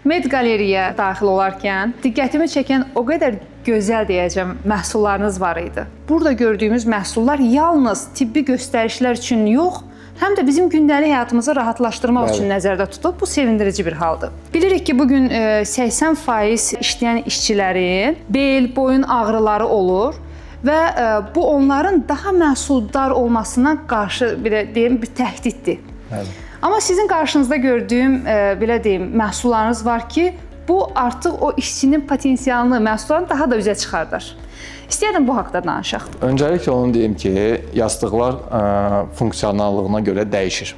Med Galeriya daxil olarkən diqqətimi çəkən o qədər gözəl deyəcəm məhsullarınız var idi. Burada gördüyümüz məhsullar yalnız tibbi göstərişlər üçün yox, həm də bizim gündəlik həyatımızı rahatlaşdırmaq üçün nəzərdə tutulub. Bu sevindirici bir haldır. Bilirik ki, bugün 80% işləyən işçilərin bel, boyun ağrıları olur və bu onların daha məhsuldar olmasına qarşı bir təhdiddir. Bəli. Amma sizin qarşınızda gördüyüm, belə deyim, məhsullarınız var ki, bu artıq o işçinin potensialını, məhsullarını daha da üzə çıxardır. İstəyərdim bu haqda danışaq. Öncəliklə onu deyim ki, yastıqlar funksionallığına görə dəyişir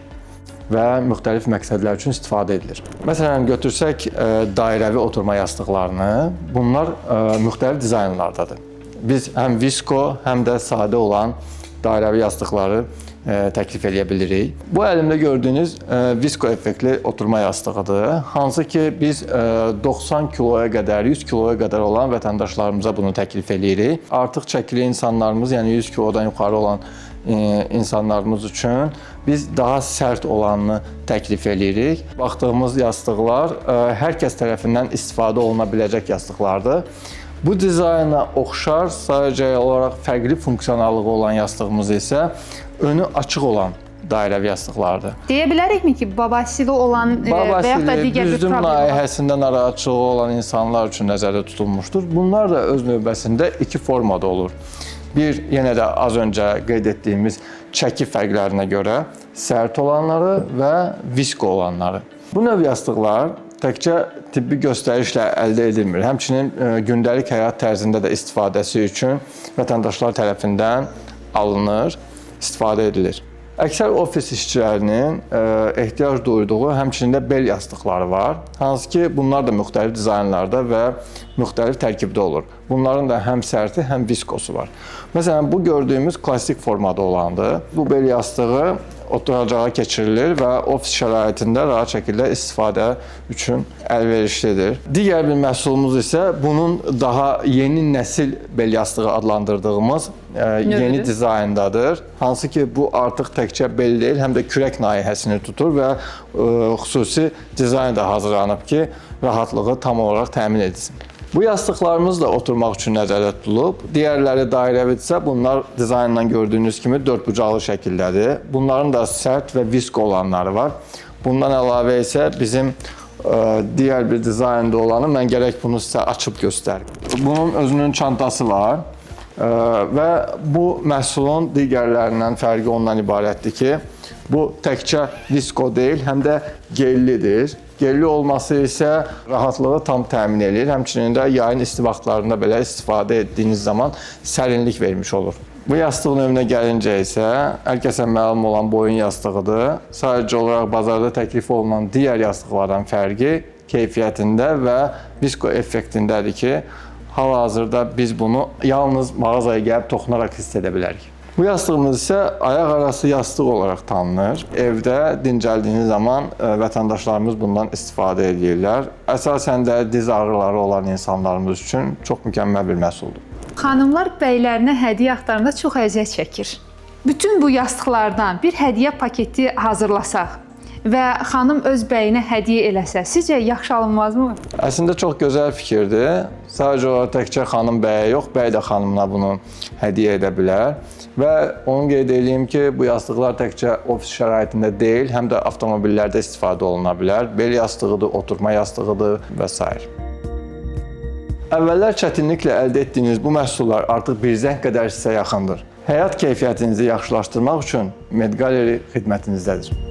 və müxtəlif məqsədlər üçün istifadə edilir. Məsələn, götürsək dairəvi oturma yastıqlarını, bunlar müxtəlif dizaynlardadır. Biz həm visko, həm də sadə olan dairəvi yastıqları təklif edə bilirik. Bu əlimdə gördüyünüz visko effektli oturma yastığıdır. Hansı ki biz 90 kiloya qədər, 100 kiloya qədər olan vətəndaşlarımıza bunu təklif edirik. Artıq çəkili insanlarımız, yəni 100 kilodan yuxarı olan insanlarımız üçün biz daha sərt olanını təklif edirik. Baxdığımız yastıqlar hər kəs tərəfindən istifadə oluna biləcək yastıqlardır. Bu dizayna oxşar, sadəcə olaraq fərqli funksionallığı olan yastığımız isə önü açıq olan dairəvi yastıqlardır. Deyə bilərikmi ki, babasili olan və yaxud da digər bir düzlüm problem layihəsində narahatçılığı olan insanlar üçün nəzərdə tutulmuşdur. Bunlar da öz növbəsində iki formada olur. Bir, yenə də az öncə qeyd etdiyimiz çəki fərqlərinə görə sərt olanları və visko olanları. Bu növ yastıqlar təkcə tibbi göstərişlə əldə edilmir. Həmçinin gündəlik həyat tərzində də istifadəsi üçün vətəndaşlar tərəfindən alınır, istifadə edilir. Əksər ofis işçilərinin ehtiyac duyduğu həmçinin də bel yastıqları var. Hansı ki, bunlar da müxtəlif dizaynlarda və müxtəlif tərkibdə olur. Bunların da həm sərti, həm viskosu var. Məsələn, bu gördüyümüz klassik formada olandır. Bu bel yastığı oturacağa keçirilir və ofis şəraitində rahat şəkildə istifadə üçün əlverişlidir. Digər bir məhsulumuz isə bunun daha yeni nəsil bel yastığı adlandırdığımız yeni dizayndadır. Hansı ki, bu artıq təkcə bel deyil, həm də kürək nahiyəsini tutur və xüsusi dizayn da hazırlanıb ki, rahatlığı tam olaraq təmin edilsin. Bu yastıqlarımız da oturmaq üçün nəzərdə tutulub. Digərləri dairəvidirsə, bunlar dizayndan gördüyünüz kimi dördbucaqlı şəkildədir. Bunların da sərt və visko olanları var. Bundan əlavə isə bizim digər bir dizaynda olanı mən gərək bunu sizə açıb göstərim. Bunun özünün çantası var və bu məhsulun digərlərindən fərqi ondan ibarətdir ki, bu təkcə visko deyil, həm də gellidir. Gelli olması isə rahatlığı tam təmin edir. Həmçinin də yayın isti vaxtlarında belə istifadə etdiyiniz zaman sərinlik vermiş olur. Bu yastığın növünə gəlincə isə hər kəsə məlum olan boyun yastığıdır. Sadəcə olaraq bazarda təklif olunan digər yastıqlardan fərqi keyfiyyətində və visko effektindədir ki, hal-hazırda biz bunu yalnız mağazaya gəlib toxunaraq hiss edə bilərik. Bu yastığımız isə ayaq arası yastıq olaraq tanınır. Evdə dincəldiyiniz zaman vətəndaşlarımız bundan istifadə edirlər. Əsasən də diz ağrıları olan insanlarımız üçün çox mükəmməl bir məhsuldur. Xanımlar bəylərinə hədiyyə axtaranda çox əziyyət çəkir. Bütün bu yastıqlardan bir hədiyyə paketi hazırlasaq və xanım öz bəyinə hədiyyə eləsə, sizcə yaxşı alınmazmı? Əslində çox gözəl fikirdir. Sadəcə olaraq təkcə xanım bəyə yox, bəy də xanımına bunu hədiyyə edə bilər. Və onu qeyd edeyim ki, bu yastıqlar təkcə ofis şəraitində deyil, həm də avtomobillərdə istifadə oluna bilər. Bel yastığıdır, oturma yastığıdır və s. Əvvəllər çətinliklə əldə etdiyiniz bu məhsullar artıq bir zəng qədər sizə yaxındır. Həyat keyfiyyətinizi yaxşılaşdırmaq üçün Med Galeri xidmətinizdədir.